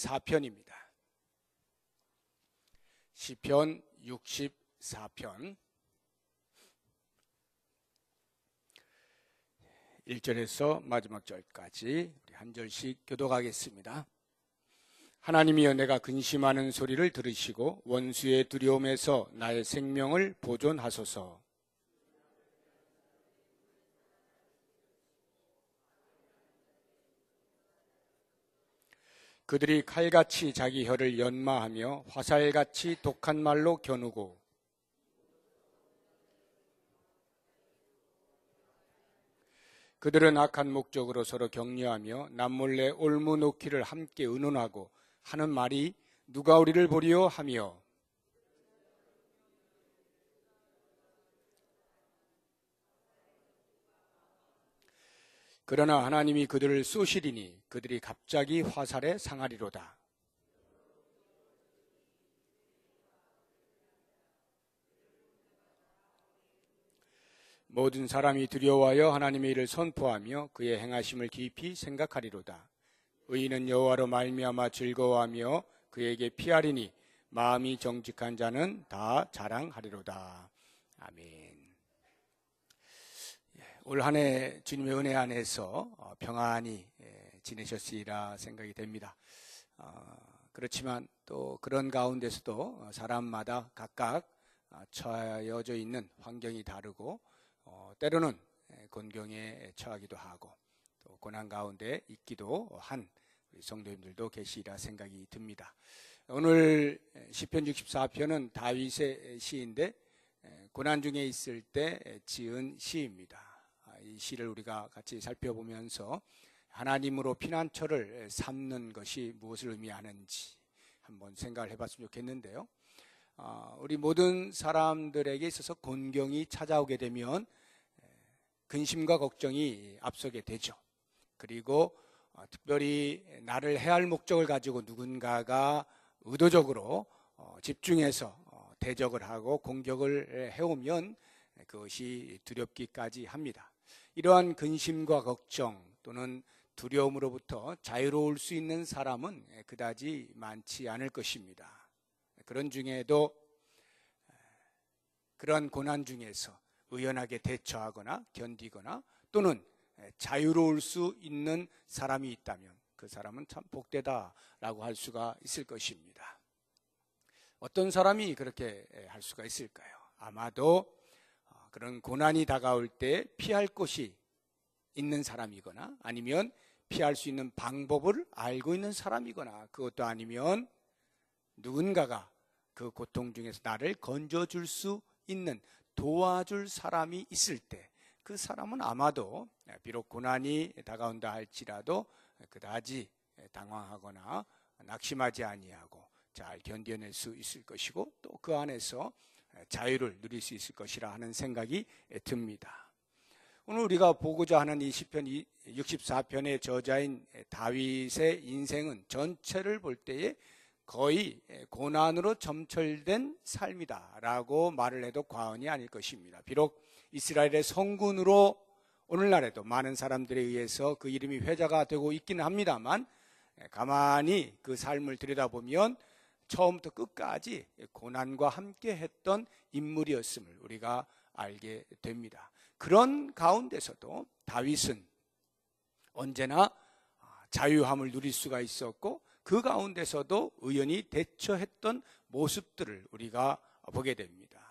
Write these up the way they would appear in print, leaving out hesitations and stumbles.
64편입니다. 시편 64편 1절에서 마지막 절까지 우리 한 절씩 교독하겠습니다. 하나님이여, 내가 근심하는 소리를 들으시고 원수의 두려움에서 나의 생명을 보존하소서. 그들이 칼같이 자기 혀를 연마하며 화살같이 독한 말로 겨누고 그들은 악한 목적으로 서로 격려하며 남몰래 올무 놓기를 함께 의논하고 하는 말이 누가 우리를 보리요 하며 그러나 하나님이 그들을 쏘시리니 그들이 갑자기 화살에 상하리로다. 모든 사람이 두려워하여 하나님의 일을 선포하며 그의 행하심을 깊이 생각하리로다. 의인은 여호와로 말미암아 즐거워하며 그에게 피하리니 마음이 정직한 자는 다 자랑하리로다. 아멘. 올 한 해 주님의 은혜 안에서 평안히 지내셨으리라 생각이 됩니다. 그렇지만 또 그런 가운데서도 사람마다 각각 처해져 있는 환경이 다르고 때로는 곤경에 처하기도 하고 또 고난 가운데 있기도 한 우리 성도님들도 계시리라 생각이 듭니다. 오늘 시편 64편은 다윗의 시인데 고난 중에 있을 때 지은 시입니다. 이 시를 우리가 같이 살펴보면서 하나님으로 피난처를 삼는 것이 무엇을 의미하는지 한번 생각을 해봤으면 좋겠는데요. 우리 모든 사람들에게 있어서 곤경이 찾아오게 되면 근심과 걱정이 앞서게 되죠. 그리고 특별히 나를 해할 목적을 가지고 누군가가 의도적으로 집중해서 대적을 하고 공격을 해오면 그것이 두렵기까지 합니다. 이러한 근심과 걱정 또는 두려움으로부터 자유로울 수 있는 사람은 그다지 많지 않을 것입니다. 그런 중에도 그런 고난 중에서 의연하게 대처하거나 견디거나 또는 자유로울 수 있는 사람이 있다면 그 사람은 참 복되다라고 할 수가 있을 것입니다. 어떤 사람이 그렇게 할 수가 있을까요? 아마도 그런 고난이 다가올 때 피할 곳이 있는 사람이거나 아니면 피할 수 있는 방법을 알고 있는 사람이거나 그것도 아니면 누군가가 그 고통 중에서 나를 건져줄 수 있는 도와줄 사람이 있을 때 그 사람은 아마도 비록 고난이 다가온다 할지라도 그다지 당황하거나 낙심하지 아니하고 잘 견뎌낼 수 있을 것이고 또 그 안에서 자유를 누릴 수 있을 것이라 하는 생각이 듭니다. 오늘 우리가 보고자 하는 이 시편 64편의 저자인 다윗의 인생은 전체를 볼 때에 거의 고난으로 점철된 삶이다라고 말을 해도 과언이 아닐 것입니다. 비록 이스라엘의 성군으로 오늘날에도 많은 사람들에 의해서 그 이름이 회자가 되고 있기는 합니다만 가만히 그 삶을 들여다보면 처음부터 끝까지 고난과 함께 했던 인물이었음을 우리가 알게 됩니다. 그런 가운데서도 다윗은 언제나 자유함을 누릴 수가 있었고 그 가운데서도 의연히 대처했던 모습들을 우리가 보게 됩니다.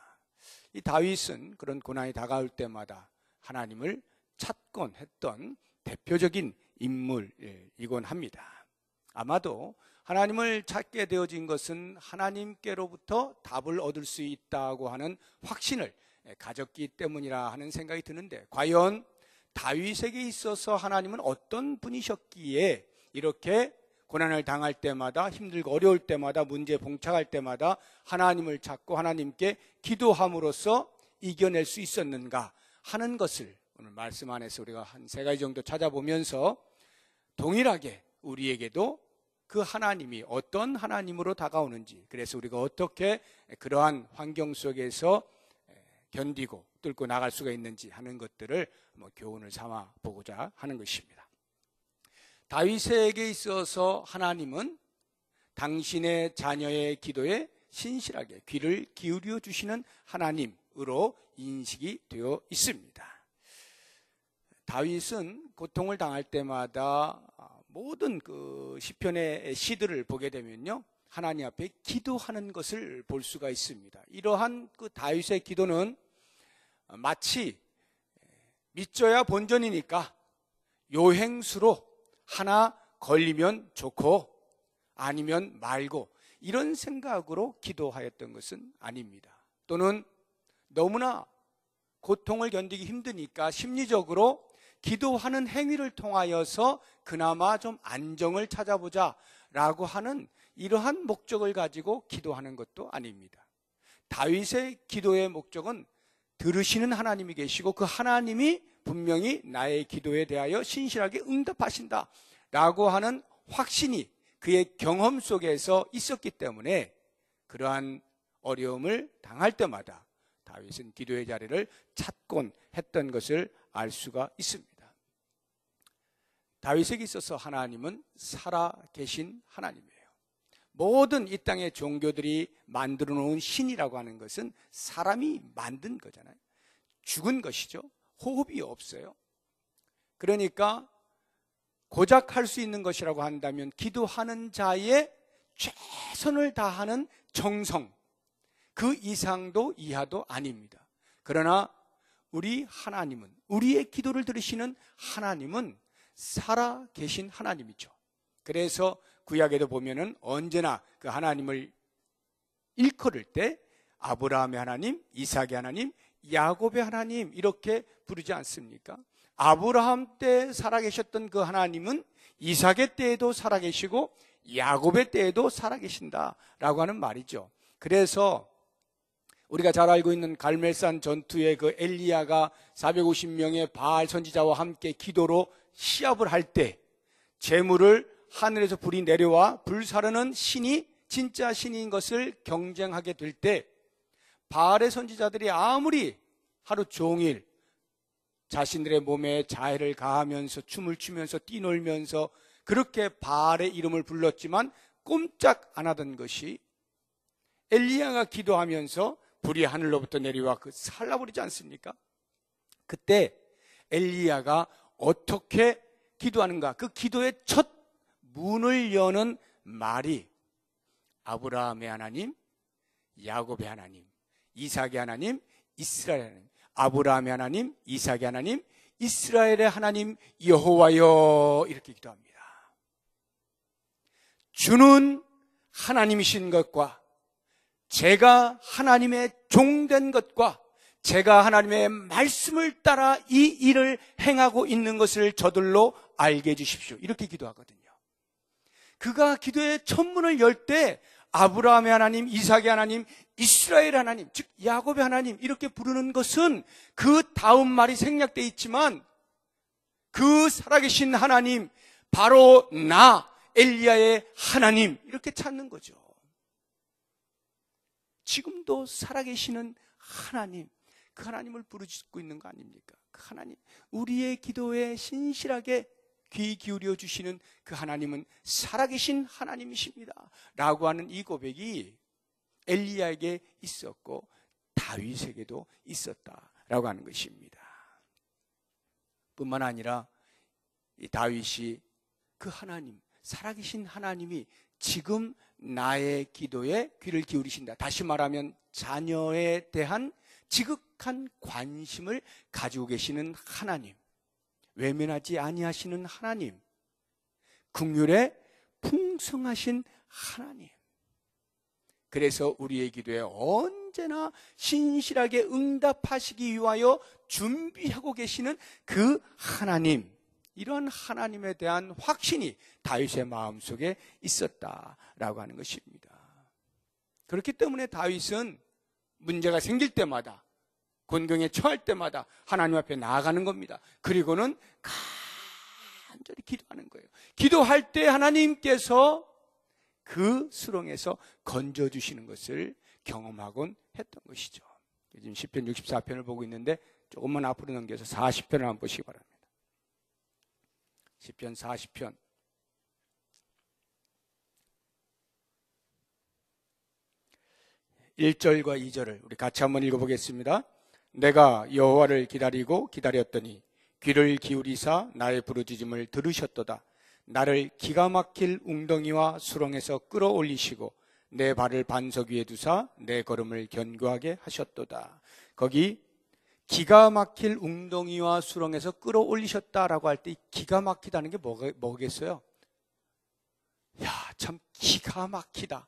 이 다윗은 그런 고난이 다가올 때마다 하나님을 찾곤 했던 대표적인 인물이곤 합니다. 아마도 하나님을 찾게 되어진 것은 하나님께로부터 답을 얻을 수 있다고 하는 확신을 가졌기 때문이라 하는 생각이 드는데 과연 다윗에게 있어서 하나님은 어떤 분이셨기에 이렇게 고난을 당할 때마다 힘들고 어려울 때마다 문제에 봉착할 때마다 하나님을 찾고 하나님께 기도함으로써 이겨낼 수 있었는가 하는 것을 오늘 말씀 안에서 우리가 한 3가지 정도 찾아보면서 동일하게 우리에게도 그 하나님이 어떤 하나님으로 다가오는지 그래서 우리가 어떻게 그러한 환경 속에서 견디고 뚫고 나갈 수가 있는지 하는 것들을 교훈을 삼아 보고자 하는 것입니다. 다윗에게 있어서 하나님은 당신의 자녀의 기도에 신실하게 귀를 기울여 주시는 하나님으로 인식이 되어 있습니다. 다윗은 고통을 당할 때마다 모든 그 시편의 시들을 보게 되면요, 하나님 앞에 기도하는 것을 볼 수가 있습니다. 이러한 그 다윗의 기도는 마치 믿져야 본전이니까 요행수로 하나 걸리면 좋고 아니면 말고 이런 생각으로 기도하였던 것은 아닙니다. 또는 너무나 고통을 견디기 힘드니까 심리적으로 기도하는 행위를 통하여서 그나마 좀 안정을 찾아보자 라고 하는 이러한 목적을 가지고 기도하는 것도 아닙니다. 다윗의 기도의 목적은 들으시는 하나님이 계시고 그 하나님이 분명히 나의 기도에 대하여 신실하게 응답하신다 라고 하는 확신이 그의 경험 속에서 있었기 때문에 그러한 어려움을 당할 때마다 다윗은 기도의 자리를 찾곤 했던 것을 알 수가 있습니다. 다윗에게 있어서 하나님은 살아계신 하나님이에요. 모든 이 땅의 종교들이 만들어 놓은 신이라고 하는 것은 사람이 만든 거잖아요. 죽은 것이죠. 호흡이 없어요. 그러니까 고작 할 수 있는 것이라고 한다면 기도하는 자의 최선을 다하는 정성, 그 이상도 이하도 아닙니다. 그러나 우리 하나님은, 우리의 기도를 들으시는 하나님은 살아계신 하나님이죠. 그래서 구약에도 보면은 언제나 그 하나님을 일컬을 때 아브라함의 하나님, 이삭의 하나님, 야곱의 하나님 이렇게 부르지 않습니까? 아브라함 때 살아계셨던 그 하나님은 이삭의 때에도 살아계시고 야곱의 때에도 살아계신다라고 하는 말이죠. 그래서 우리가 잘 알고 있는 갈멜산 전투에 그 엘리야가 450명의 바알 선지자와 함께 기도로 시합을 할 때 재물을 하늘에서 불이 내려와 불사르는 신이 진짜 신인 것을 경쟁하게 될 때 바알의 선지자들이 아무리 하루 종일 자신들의 몸에 자해를 가하면서 춤을 추면서 뛰놀면서 그렇게 바알의 이름을 불렀지만 꼼짝 안 하던 것이 엘리야가 기도하면서 불이 하늘로부터 내려와 그 살라버리지 않습니까? 그때 엘리야가 어떻게 기도하는가? 그 기도의 첫 문을 여는 말이 아브라함의 하나님, 야곱의 하나님, 이삭의 하나님, 이스라엘의 하나님, 아브라함의 하나님, 이삭의 하나님, 이스라엘의 하나님 여호와여 이렇게 기도합니다. 주는 하나님이신 것과 제가 하나님의 종된 것과 제가 하나님의 말씀을 따라 이 일을 행하고 있는 것을 저들로 알게 해주십시오. 이렇게 기도하거든요. 그가 기도의 첫 문을 열 때 아브라함의 하나님, 이삭의 하나님, 이스라엘 하나님, 즉 야곱의 하나님 이렇게 부르는 것은 그 다음 말이 생략되어 있지만 그 살아계신 하나님, 바로 나 엘리야의 하나님 이렇게 찾는 거죠. 지금도 살아계시는 하나님, 그 하나님을 부르짖고 있는 거 아닙니까? 그 하나님, 우리의 기도에 신실하게 귀 기울여 주시는 그 하나님은 살아계신 하나님이십니다 라고 하는 이 고백이 엘리야에게 있었고 다윗에게도 있었다라고 하는 것입니다. 뿐만 아니라 이 다윗이 그 하나님, 살아계신 하나님이 지금 나의 기도에 귀를 기울이신다. 다시 말하면 자녀에 대한 지극한 관심을 가지고 계시는 하나님, 외면하지 아니하시는 하나님, 긍휼에 풍성하신 하나님. 그래서 우리의 기도에 언제나 신실하게 응답하시기 위하여 준비하고 계시는 그 하나님, 이런 하나님에 대한 확신이 다윗의 마음속에 있었다라고 하는 것입니다. 그렇기 때문에 다윗은 문제가 생길 때마다, 곤경에 처할 때마다 하나님 앞에 나아가는 겁니다. 그리고는 간절히 기도하는 거예요. 기도할 때 하나님께서 그 수렁에서 건져주시는 것을 경험하곤 했던 것이죠. 지금 시편 64편을 보고 있는데 조금만 앞으로 넘겨서 40편을 한번 보시기 바랍니다. 시편 40편 1절과 2절을 우리 같이 한번 읽어보겠습니다. 내가 여호와를 기다리고 기다렸더니 귀를 기울이사 나의 부르짖음을 들으셨도다. 나를 기가 막힐 웅덩이와 수렁에서 끌어올리시고 내 발을 반석 위에 두사 내 걸음을 견고하게 하셨도다. 거기 기가 막힐 웅덩이와 수렁에서 끌어올리셨다라고 할 때 기가 막히다는 게 뭐겠어요? 야, 참 기가 막히다.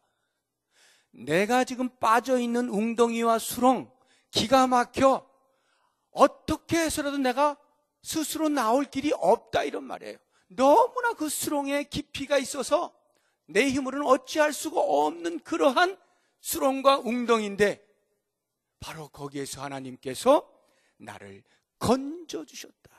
내가 지금 빠져있는 웅덩이와 수렁, 기가 막혀. 어떻게 해서라도 내가 스스로 나올 길이 없다, 이런 말이에요. 너무나 그 수렁에 깊이가 있어서 내 힘으로는 어찌할 수가 없는 그러한 수렁과 웅덩이인데 바로 거기에서 하나님께서 나를 건져주셨다.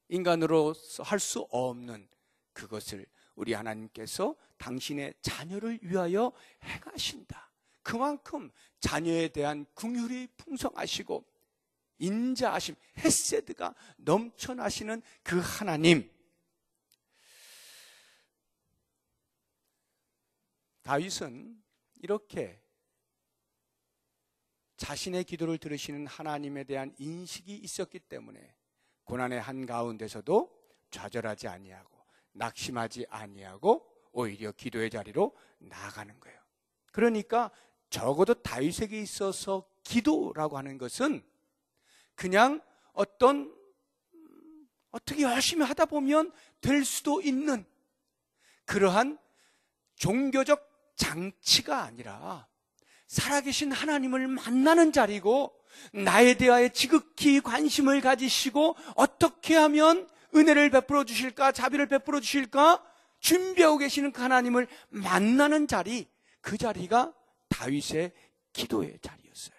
인간으로서 할 수 없는 그것을 우리 하나님께서 당신의 자녀를 위하여 행하신다. 그만큼 자녀에 대한 긍휼이 풍성하시고 인자하심, 헤세드가 넘쳐나시는 그 하나님. 다윗은 이렇게 자신의 기도를 들으시는 하나님에 대한 인식이 있었기 때문에 고난의 한가운데서도 좌절하지 아니하고 낙심하지 아니하고 오히려 기도의 자리로 나아가는 거예요. 그러니까 적어도 다윗에게 있어서 기도라고 하는 것은 그냥 어떻게 열심히 하다 보면 될 수도 있는 그러한 종교적 장치가 아니라 살아계신 하나님을 만나는 자리고 나에 대하여 지극히 관심을 가지시고 어떻게 하면 은혜를 베풀어 주실까, 자비를 베풀어 주실까 준비하고 계시는 그 하나님을 만나는 자리, 그 자리가 다윗의 기도의 자리였어요.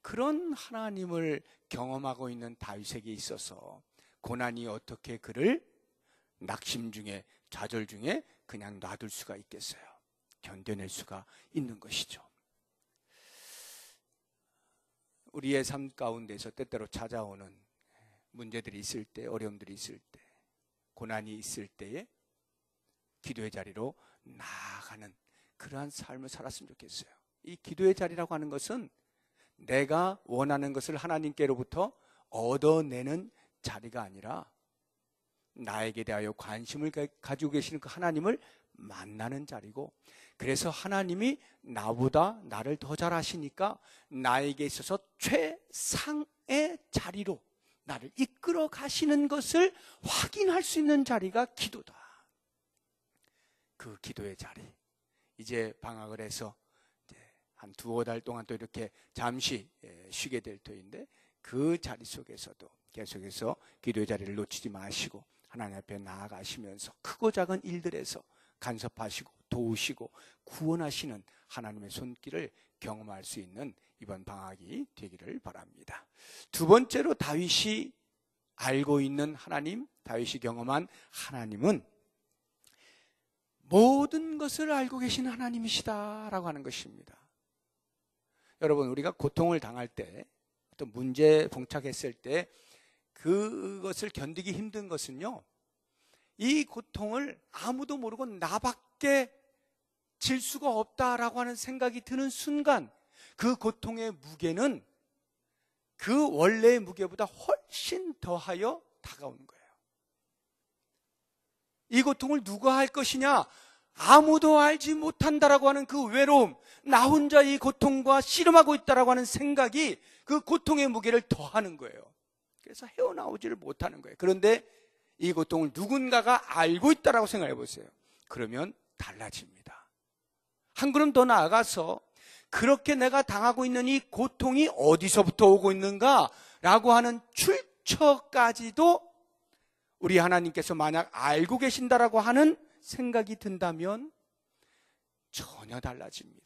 그런 하나님을 경험하고 있는 다윗에게 있어서 고난이 어떻게 그를 낙심 중에, 좌절 중에 그냥 놔둘 수가 있겠어요? 견뎌낼 수가 있는 것이죠. 우리의 삶 가운데서 때때로 찾아오는 문제들이 있을 때, 어려움들이 있을 때, 고난이 있을 때에 기도의 자리로 나아가는 그러한 삶을 살았으면 좋겠어요. 이 기도의 자리라고 하는 것은 내가 원하는 것을 하나님께로부터 얻어내는 자리가 아니라 나에게 대하여 관심을 가지고 계시는 그 하나님을 만나는 자리고, 그래서 하나님이 나보다 나를 더 잘 아시니까 나에게 있어서 최상의 자리로 나를 이끌어 가시는 것을 확인할 수 있는 자리가 기도다. 그 기도의 자리, 이제 방학을 해서 한 두어 달 동안 또 이렇게 잠시 쉬게 될 터인데 그 자리 속에서도 계속해서 기도의 자리를 놓치지 마시고 하나님 앞에 나아가시면서 크고 작은 일들에서 간섭하시고 도우시고 구원하시는 하나님의 손길을 경험할 수 있는 이번 방학이 되기를 바랍니다. 두 번째로 다윗이 알고 있는 하나님, 다윗이 경험한 하나님은 모든 것을 알고 계신 하나님이시다라고 하는 것입니다. 여러분, 우리가 고통을 당할 때, 어떤 문제에 봉착했을 때 그것을 견디기 힘든 것은요, 이 고통을 아무도 모르고 나밖에 질 수가 없다라고 하는 생각이 드는 순간 그 고통의 무게는 그 원래의 무게보다 훨씬 더하여 다가오는 거예요. 이 고통을 누가 할 것이냐? 아무도 알지 못한다라고 하는 그 외로움, 나 혼자 이 고통과 씨름하고 있다라고 하는 생각이 그 고통의 무게를 더하는 거예요. 그래서 헤어나오지를 못하는 거예요. 그런데 이 고통을 누군가가 알고 있다라고 생각해 보세요. 그러면 달라집니다. 한 걸음 더 나아가서 그렇게 내가 당하고 있는 이 고통이 어디서부터 오고 있는가라고 하는 출처까지도 우리 하나님께서 만약 알고 계신다라고 하는 생각이 든다면 전혀 달라집니다.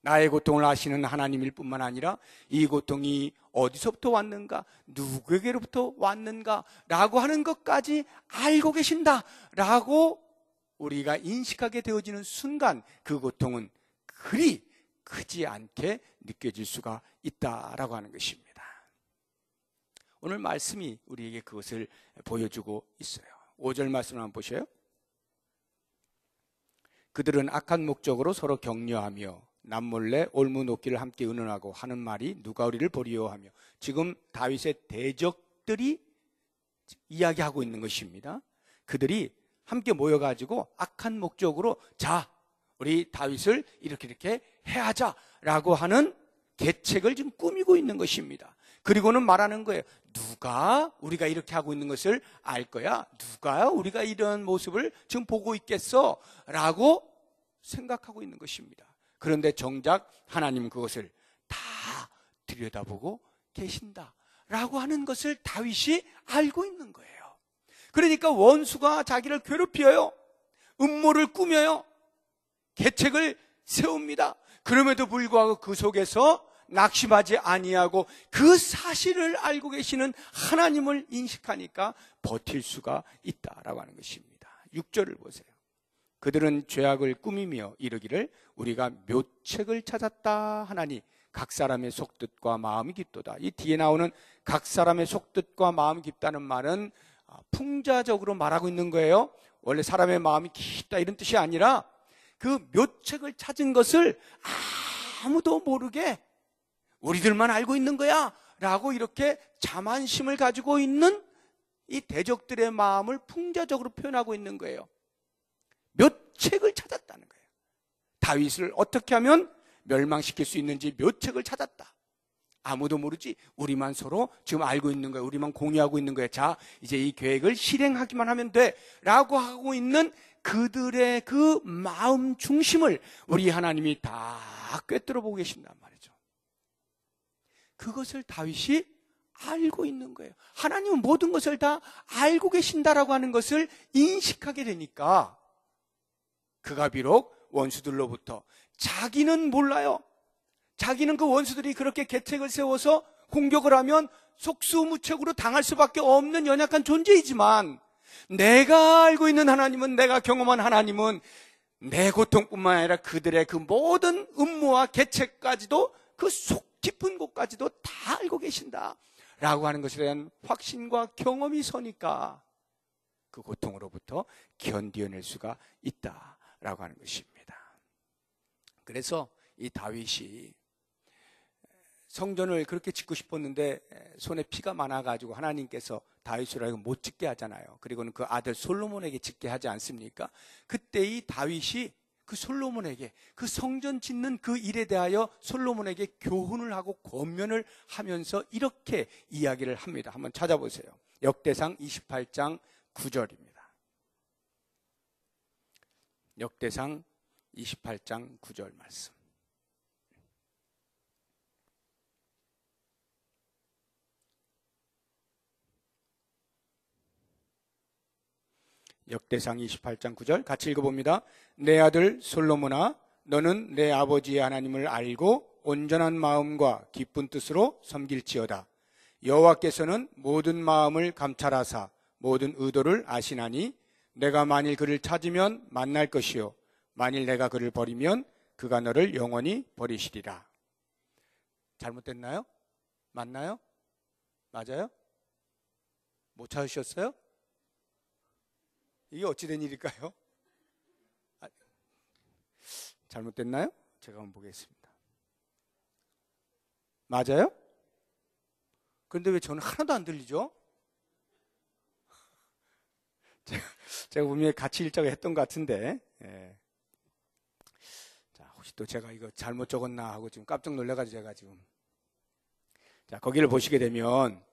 나의 고통을 아시는 하나님일 뿐만 아니라 이 고통이 어디서부터 왔는가, 누구에게로부터 왔는가라고 하는 것까지 알고 계신다라고 우리가 인식하게 되어지는 순간 그 고통은 그리 크지 않게 느껴질 수가 있다라고 하는 것입니다. 오늘 말씀이 우리에게 그것을 보여주고 있어요. 5절 말씀을 한번 보셔요. 그들은 악한 목적으로 서로 격려하며 남몰래 올무높기를 함께 의논하고 하는 말이 누가 우리를 보리요하며. 지금 다윗의 대적들이 이야기하고 있는 것입니다. 그들이 함께 모여가지고 악한 목적으로 자, 우리 다윗을 이렇게 해야 하자라고 하는 계책을 지금 꾸미고 있는 것입니다. 그리고는 말하는 거예요. 누가 우리가 이렇게 하고 있는 것을 알 거야? 누가 우리가 이런 모습을 지금 보고 있겠어? 라고 생각하고 있는 것입니다. 그런데 정작 하나님은 그것을 다 들여다보고 계신다 라고 하는 것을 다윗이 알고 있는 거예요. 그러니까 원수가 자기를 괴롭혀요. 음모를 꾸며요. 계책을 세웁니다. 그럼에도 불구하고 그 속에서 낙심하지 아니하고 그 사실을 알고 계시는 하나님을 인식하니까 버틸 수가 있다라고 하는 것입니다. 6절을 보세요. 그들은 죄악을 꾸미며 이르기를 우리가 묘책을 찾았다 하나니 각 사람의 속뜻과 마음이 깊도다. 이 뒤에 나오는 각 사람의 속뜻과 마음이 깊다는 말은 풍자적으로 말하고 있는 거예요. 원래 사람의 마음이 깊다 이런 뜻이 아니라 그 묘책을 찾은 것을 아무도 모르게 우리들만 알고 있는 거야 라고 이렇게 자만심을 가지고 있는 이 대적들의 마음을 풍자적으로 표현하고 있는 거예요. 묘책을 찾았다는 거예요. 다윗을 어떻게 하면 멸망시킬 수 있는지 묘책을 찾았다. 아무도 모르지 우리만 서로 지금 알고 있는 거야. 우리만 공유하고 있는 거야. 자, 이제 이 계획을 실행하기만 하면 돼 라고 하고 있는 그들의 그 마음 중심을 우리 하나님이 다 꿰뚫어 보고 계신단 말이죠. 그것을 다윗이 알고 있는 거예요. 하나님은 모든 것을 다 알고 계신다라고 하는 것을 인식하게 되니까 그가 비록 원수들로부터 자기는 몰라요. 자기는 그 원수들이 그렇게 계책을 세워서 공격을 하면 속수무책으로 당할 수밖에 없는 연약한 존재이지만 내가 알고 있는 하나님은, 내가 경험한 하나님은 내 고통뿐만 아니라 그들의 그 모든 음모와 계책까지도 그 속 깊은 곳까지도 다 알고 계신다 라고 하는 것에 대한 확신과 경험이 서니까 그 고통으로부터 견디어낼 수가 있다라고 하는 것입니다. 그래서 이 다윗이 성전을 그렇게 짓고 싶었는데 손에 피가 많아가지고 하나님께서 다윗으로 하여금 못 짓게 하잖아요. 그리고는 그 아들 솔로몬에게 짓게 하지 않습니까? 그때 이 다윗이 그 솔로몬에게 그 성전 짓는 그 일에 대하여 솔로몬에게 교훈을 하고 권면을 하면서 이렇게 이야기를 합니다. 한번 찾아보세요. 역대상 28장 9절입니다. 역대상 28장 9절 말씀. 역대상 28장 9절 같이 읽어봅니다. 내 아들 솔로몬아, 너는 내 아버지의 하나님을 알고 온전한 마음과 기쁜 뜻으로 섬길지어다. 여호와께서는 모든 마음을 감찰하사 모든 의도를 아시나니 내가 만일 그를 찾으면 만날 것이요 만일 내가 그를 버리면 그가 너를 영원히 버리시리라. 잘못됐나요? 맞나요? 맞아요? 못 찾으셨어요? 이게 어찌된 일일까요? 잘못됐나요? 제가 한번 보겠습니다. 맞아요? 그런데 왜 저는 하나도 안 들리죠? 제가 분명히 같이 일정을 했던 것 같은데, 예. 자, 혹시 또 제가 이거 잘못 적었나 하고 지금 깜짝 놀라가지고 제가 지금. 자, 거기를 보시게 되면,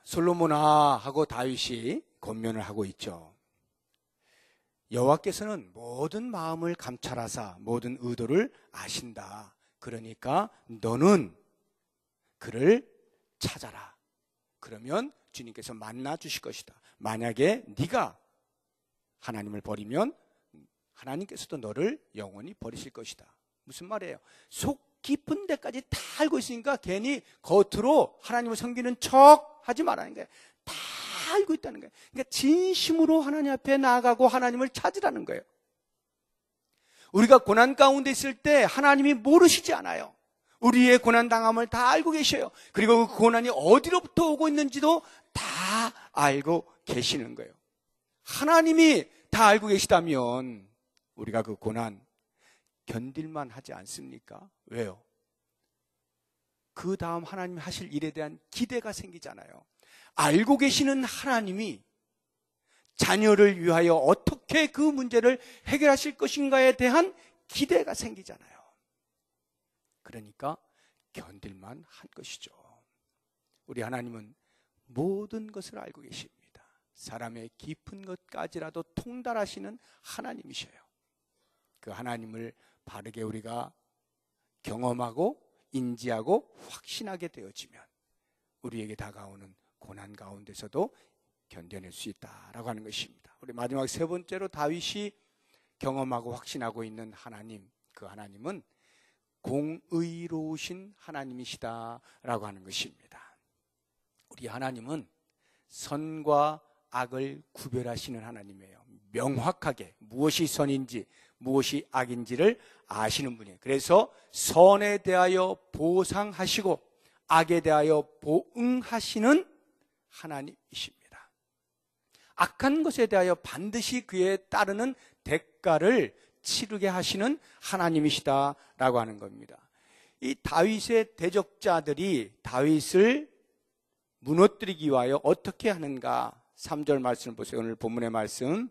솔로몬아 하고 다윗이 권면을 하고 있죠. 여호와께서는 모든 마음을 감찰하사 모든 의도를 아신다. 그러니까 너는 그를 찾아라. 그러면 주님께서 만나 주실 것이다. 만약에 네가 하나님을 버리면 하나님께서도 너를 영원히 버리실 것이다. 무슨 말이에요? 속 깊은 데까지 다 알고 있으니까 괜히 겉으로 하나님을 섬기는 척 하지 말라는 거예요. 다 알고 있다는 거예요. 그러니까 진심으로 하나님 앞에 나아가고 하나님을 찾으라는 거예요. 우리가 고난 가운데 있을 때 하나님이 모르시지 않아요. 우리의 고난 당함을 다 알고 계셔요. 그리고 그 고난이 어디로부터 오고 있는지도 다 알고 계시는 거예요. 하나님이 다 알고 계시다면 우리가 그 고난 견딜만 하지 않습니까? 왜요? 그 다음 하나님이 하실 일에 대한 기대가 생기잖아요. 알고 계시는 하나님이 자녀를 위하여 어떻게 그 문제를 해결하실 것인가에 대한 기대가 생기잖아요. 그러니까 견딜만 한 것이죠. 우리 하나님은 모든 것을 알고 계십니다. 사람의 깊은 것까지라도 통달하시는 하나님이셔요. 그 하나님을 바르게 우리가 경험하고 인지하고 확신하게 되어지면 우리에게 다가오는 고난 가운데서도 견뎌낼 수 있다라고 하는 것입니다. 우리 마지막 세 번째로 다윗이 경험하고 확신하고 있는 하나님, 그 하나님은 공의로우신 하나님이시다라고 하는 것입니다. 우리 하나님은 선과 악을 구별하시는 하나님이에요. 명확하게 무엇이 선인지 무엇이 악인지를 아시는 분이에요. 그래서 선에 대하여 보상하시고 악에 대하여 보응하시는 하나님이십니다. 악한 것에 대하여 반드시 그에 따르는 대가를 치르게 하시는 하나님이시다라고 하는 겁니다. 이 다윗의 대적자들이 다윗을 무너뜨리기 위하여 어떻게 하는가? 3절 말씀을 보세요. 오늘 본문의 말씀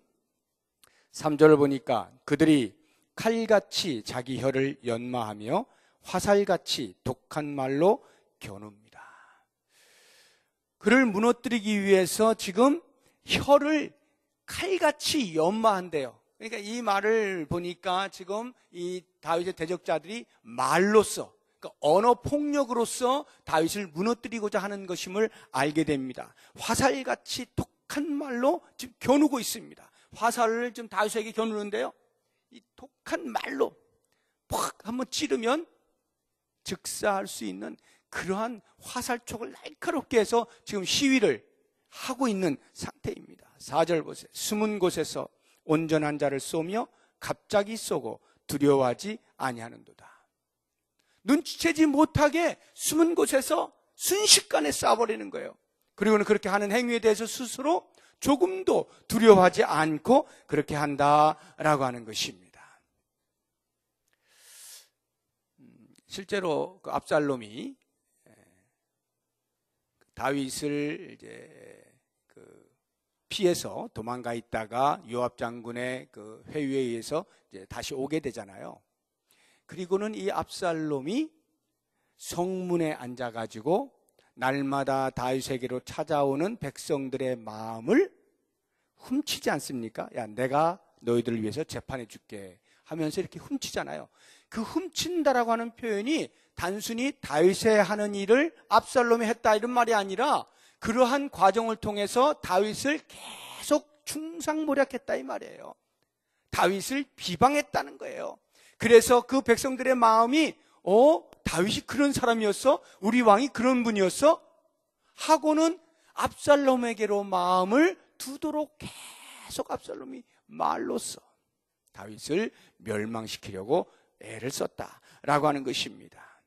3절을 보니까 그들이 칼같이 자기 혀를 연마하며 화살같이 독한 말로 겨눕니다. 그를 무너뜨리기 위해서 지금 혀를 칼같이 연마한대요. 그러니까 이 말을 보니까 지금 이 다윗의 대적자들이 말로써, 그러니까 언어 폭력으로서 다윗을 무너뜨리고자 하는 것임을 알게 됩니다. 화살같이 독한 말로 지금 겨누고 있습니다. 화살을 지금 다윗에게 겨누는데요, 이 독한 말로 팍 한번 찌르면 즉사할 수 있는 그러한 화살촉을 날카롭게 해서 지금 시위를 하고 있는 상태입니다. 4절 보세요. 숨은 곳에서 온전한 자를 쏘며 갑자기 쏘고 두려워하지 아니하는도다. 눈치채지 못하게 숨은 곳에서 순식간에 쏴버리는 거예요. 그리고는 그렇게 하는 행위에 대해서 스스로 조금도 두려워하지 않고 그렇게 한다라고 하는 것입니다. 실제로 그 압살롬이 다윗을 이제 피해서 도망가 있다가 요압 장군의 그 회유에 의해서 이제 다시 오게 되잖아요. 그리고는 이 압살롬이 성문에 앉아가지고 날마다 다윗에게로 찾아오는 백성들의 마음을 훔치지 않습니까? 야, 내가 너희들을 위해서 재판해 줄게 하면서 이렇게 훔치잖아요. 그 훔친다라고 하는 표현이 단순히 다윗의 하는 일을 압살롬이 했다 이런 말이 아니라 그러한 과정을 통해서 다윗을 계속 충상모략했다 이 말이에요. 다윗을 비방했다는 거예요. 그래서 그 백성들의 마음이 다윗이 그런 사람이었어? 우리 왕이 그런 분이었어? 하고는 압살롬에게로 마음을 두도록 계속 압살롬이 말로써 다윗을 멸망시키려고 애를 썼다라고 하는 것입니다.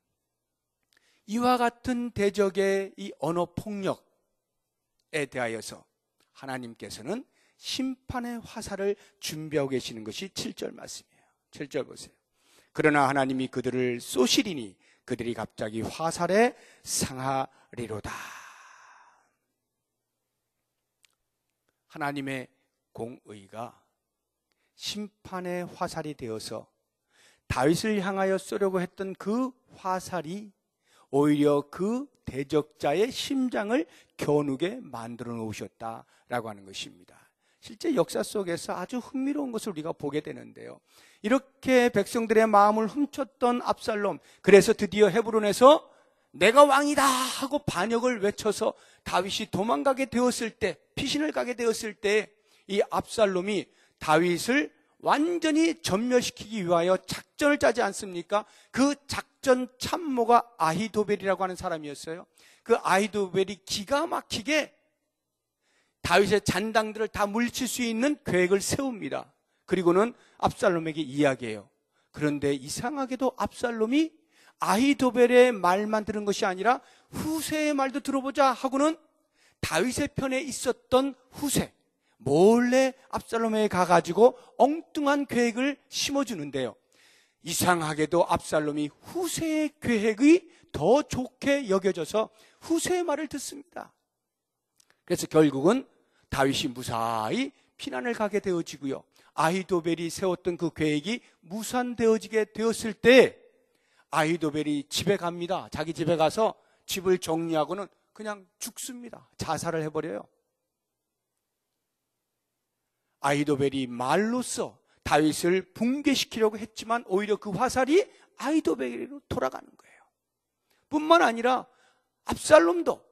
이와 같은 대적의 이 언어 폭력에 대하여서 하나님께서는 심판의 화살을 준비하고 계시는 것이 7절 말씀이에요. 7절 보세요. 그러나 하나님이 그들을 쏘시리니 그들이 갑자기 화살에 상하리로다. 하나님의 공의가 심판의 화살이 되어서 다윗을 향하여 쏘려고 했던 그 화살이 오히려 그 대적자의 심장을 겨누게 만들어 놓으셨다라고 하는 것입니다. 실제 역사 속에서 아주 흥미로운 것을 우리가 보게 되는데요. 이렇게 백성들의 마음을 훔쳤던 압살롬, 그래서 드디어 헤브론에서 내가 왕이다 하고 반역을 외쳐서 다윗이 도망가게 되었을 때, 피신을 가게 되었을 때 이 압살롬이 다윗을 완전히 전멸시키기 위하여 작전을 짜지 않습니까? 그 작전 참모가 아히도벨이라고 하는 사람이었어요. 그 아히도벨이 기가 막히게 다윗의 잔당들을 다 물리칠 수 있는 계획을 세웁니다. 그리고는 압살롬에게 이야기해요. 그런데 이상하게도 압살롬이 아히도벨의 말만 들은 것이 아니라 후세의 말도 들어보자 하고는 다윗의 편에 있었던 후세, 몰래 압살롬에게 가가지고 엉뚱한 계획을 심어주는데요. 이상하게도 압살롬이 후세의 계획이 더 좋게 여겨져서 후세의 말을 듣습니다. 그래서 결국은 다윗이 무사히 피난을 가게 되어지고요. 아히도벨이 세웠던 그 계획이 무산되어지게 되었을 때 아히도벨이 집에 갑니다. 자기 집에 가서 집을 정리하고는 그냥 죽습니다. 자살을 해버려요. 아히도벨이 말로써 다윗을 붕괴시키려고 했지만 오히려 그 화살이 아히도벨에게로 돌아가는 거예요. 뿐만 아니라 압살롬도.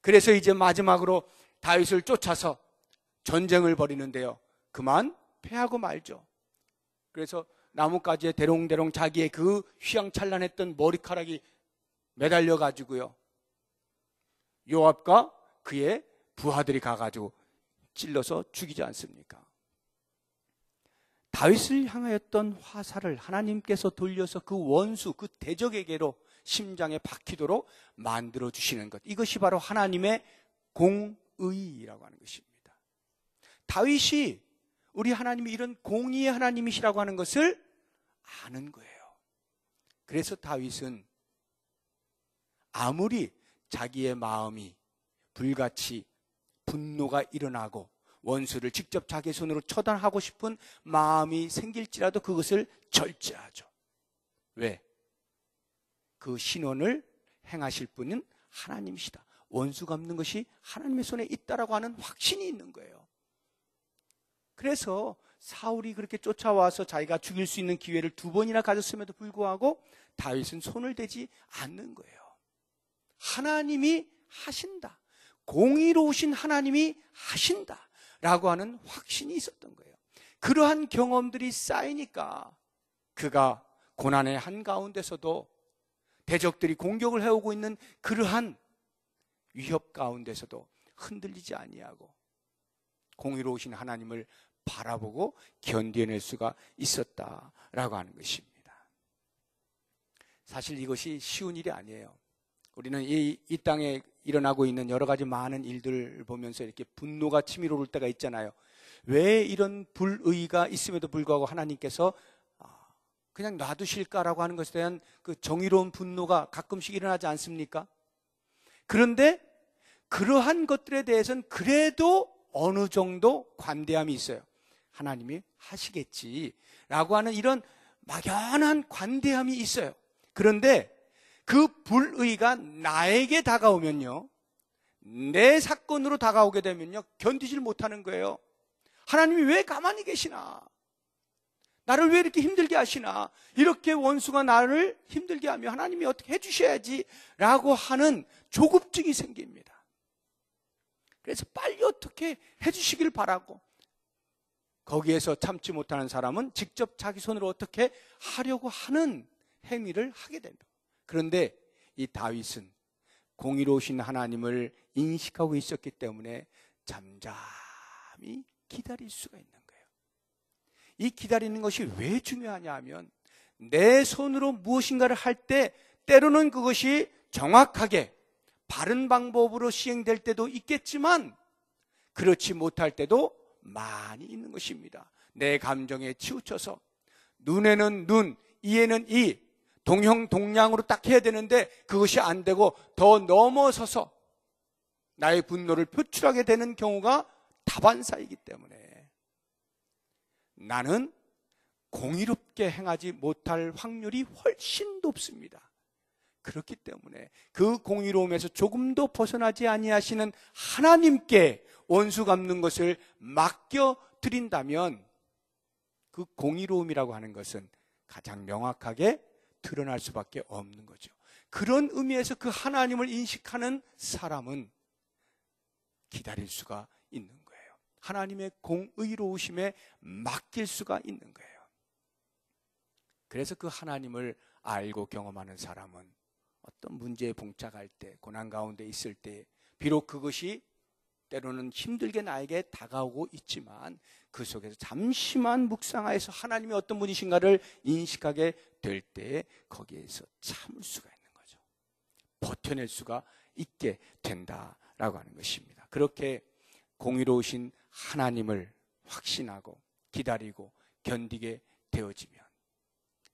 그래서 이제 마지막으로 다윗을 쫓아서 전쟁을 벌이는데요. 그만 패하고 말죠. 그래서 나뭇가지에 대롱대롱 자기의 그 휘황찬란했던 머리카락이 매달려 가지고요. 요압과 그의 부하들이 가가지고 찔러서 죽이지 않습니까? 다윗을 향하였던 화살을 하나님께서 돌려서 그 원수, 그 대적에게로 심장에 박히도록 만들어 주시는 것, 이것이 바로 하나님의 공의라고 하는 것입니다. 다윗이 우리 하나님이 이런 공의의 하나님이시라고 하는 것을 아는 거예요. 그래서 다윗은 아무리 자기의 마음이 불같이 분노가 일어나고 원수를 직접 자기 손으로 처단하고 싶은 마음이 생길지라도 그것을 절제하죠. 왜? 그 신원을 행하실 분은 하나님이시다. 원수 갚는 것이 하나님의 손에 있다라고 하는 확신이 있는 거예요. 그래서 사울이 그렇게 쫓아와서 자기가 죽일 수 있는 기회를 2번이나 가졌음에도 불구하고 다윗은 손을 대지 않는 거예요. 하나님이 하신다. 공의로우신 하나님이 하신다. 라고 하는 확신이 있었던 거예요. 그러한 경험들이 쌓이니까 그가 고난의 한가운데서도 대적들이 공격을 해오고 있는 그러한 위협 가운데서도 흔들리지 아니하고 공의로우신 하나님을 바라보고 견뎌낼 수가 있었다라고 하는 것입니다. 사실 이것이 쉬운 일이 아니에요. 우리는 이 땅에 일어나고 있는 여러 가지 많은 일들을 보면서 이렇게 분노가 치밀어 오를 때가 있잖아요. 왜 이런 불의가 있음에도 불구하고 하나님께서 그냥 놔두실까라고 하는 것에 대한 그 정의로운 분노가 가끔씩 일어나지 않습니까? 그런데 그러한 것들에 대해서는 그래도 어느 정도 관대함이 있어요. 하나님이 하시겠지라고 하는 이런 막연한 관대함이 있어요. 그런데 그 불의가 나에게 다가오면요, 내 사건으로 다가오게 되면요, 견디질 못하는 거예요. 하나님이 왜 가만히 계시나? 나를 왜 이렇게 힘들게 하시나? 이렇게 원수가 나를 힘들게 하며 하나님이 어떻게 해주셔야지 라고 하는 조급증이 생깁니다. 그래서 빨리 어떻게 해주시길 바라고, 거기에서 참지 못하는 사람은 직접 자기 손으로 어떻게 하려고 하는 행위를 하게 됩니다. 그런데 이 다윗은 공의로우신 하나님을 인식하고 있었기 때문에 잠잠히 기다릴 수가 있는 거예요. 이 기다리는 것이 왜 중요하냐 하면 내 손으로 무엇인가를 할 때 때로는 그것이 정확하게 바른 방법으로 시행될 때도 있겠지만 그렇지 못할 때도 많이 있는 것입니다. 내 감정에 치우쳐서 눈에는 눈, 이에는 이, 동형동량으로 딱 해야 되는데 그것이 안 되고 더 넘어서서 나의 분노를 표출하게 되는 경우가 다반사이기 때문에 나는 공의롭게 행하지 못할 확률이 훨씬 높습니다. 그렇기 때문에 그 공의로움에서 조금도 벗어나지 아니하시는 하나님께 원수 갚는 것을 맡겨드린다면 그 공의로움이라고 하는 것은 가장 명확하게 드러날 수밖에 없는 거죠. 그런 의미에서 그 하나님을 인식하는 사람은 기다릴 수가 있는 거예요. 하나님의 공의로우심에 맡길 수가 있는 거예요. 그래서 그 하나님을 알고 경험하는 사람은 어떤 문제에 봉착할 때, 고난 가운데 있을 때 비록 그것이 때로는 힘들게 나에게 다가오고 있지만 그 속에서 잠시만 묵상하여서 하나님이 어떤 분이신가를 인식하게 될 때 거기에서 참을 수가 있는 거죠. 버텨낼 수가 있게 된다라고 하는 것입니다. 그렇게 공의로우신 하나님을 확신하고 기다리고 견디게 되어지면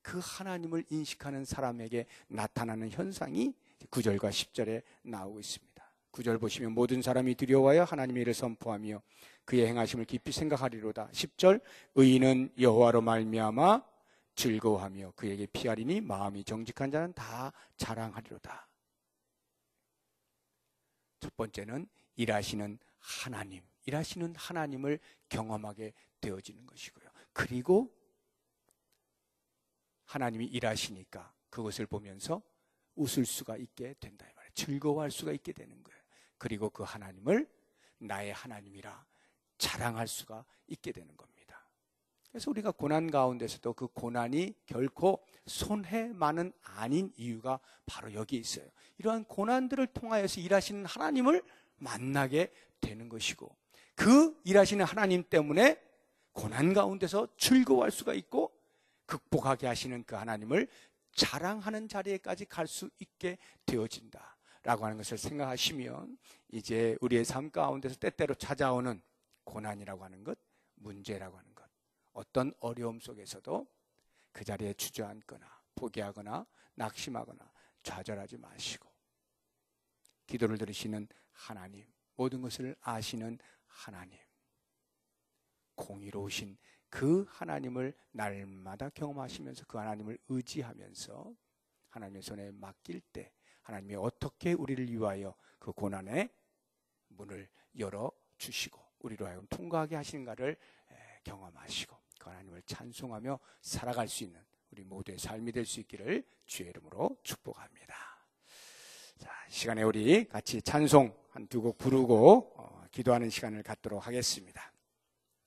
그 하나님을 인식하는 사람에게 나타나는 현상이 9절과 10절에 나오고 있습니다. 9절 보시면 모든 사람이 두려워하여 하나님의 일을 선포하며 그의 행하심을 깊이 생각하리로다. 10절 의인은 여호와로 말미암아 즐거워하며 그에게 피하리니 마음이 정직한 자는 다 자랑하리로다. 첫 번째는 일하시는 하나님을 경험하게 되어지는 것이고요. 그리고 하나님이 일하시니까 그것을 보면서 웃을 수가 있게 된다 이 말이에요. 즐거워할 수가 있게 되는 거예요. 그리고 그 하나님을 나의 하나님이라 자랑할 수가 있게 되는 겁니다. 그래서 우리가 고난 가운데서도 그 고난이 결코 손해만은 아닌 이유가 바로 여기에 있어요. 이러한 고난들을 통하여서 일하시는 하나님을 만나게 되는 것이고 그 일하시는 하나님 때문에 고난 가운데서 즐거워할 수가 있고 극복하게 하시는 그 하나님을 자랑하는 자리에까지 갈 수 있게 되어진다라고 하는 것을 생각하시면 이제 우리의 삶 가운데서 때때로 찾아오는 고난이라고 하는 것, 문제라고 하는 것, 어떤 어려움 속에서도 그 자리에 주저앉거나 포기하거나 낙심하거나 좌절하지 마시고 기도를 들으시는 하나님, 모든 것을 아시는 하나님, 공의로우신 그 하나님을 날마다 경험하시면서 그 하나님을 의지하면서 하나님의 손에 맡길 때 하나님이 어떻게 우리를 위하여 그 고난의 문을 열어주시고 우리로 하여금 통과하게 하시는가를 경험하시고 그 하나님을 찬송하며 살아갈 수 있는 우리 모두의 삶이 될 수 있기를 주의 이름으로 축복합니다. 자, 시간에 우리 같이 찬송 한 두 곡 부르고 기도하는 시간을 갖도록 하겠습니다.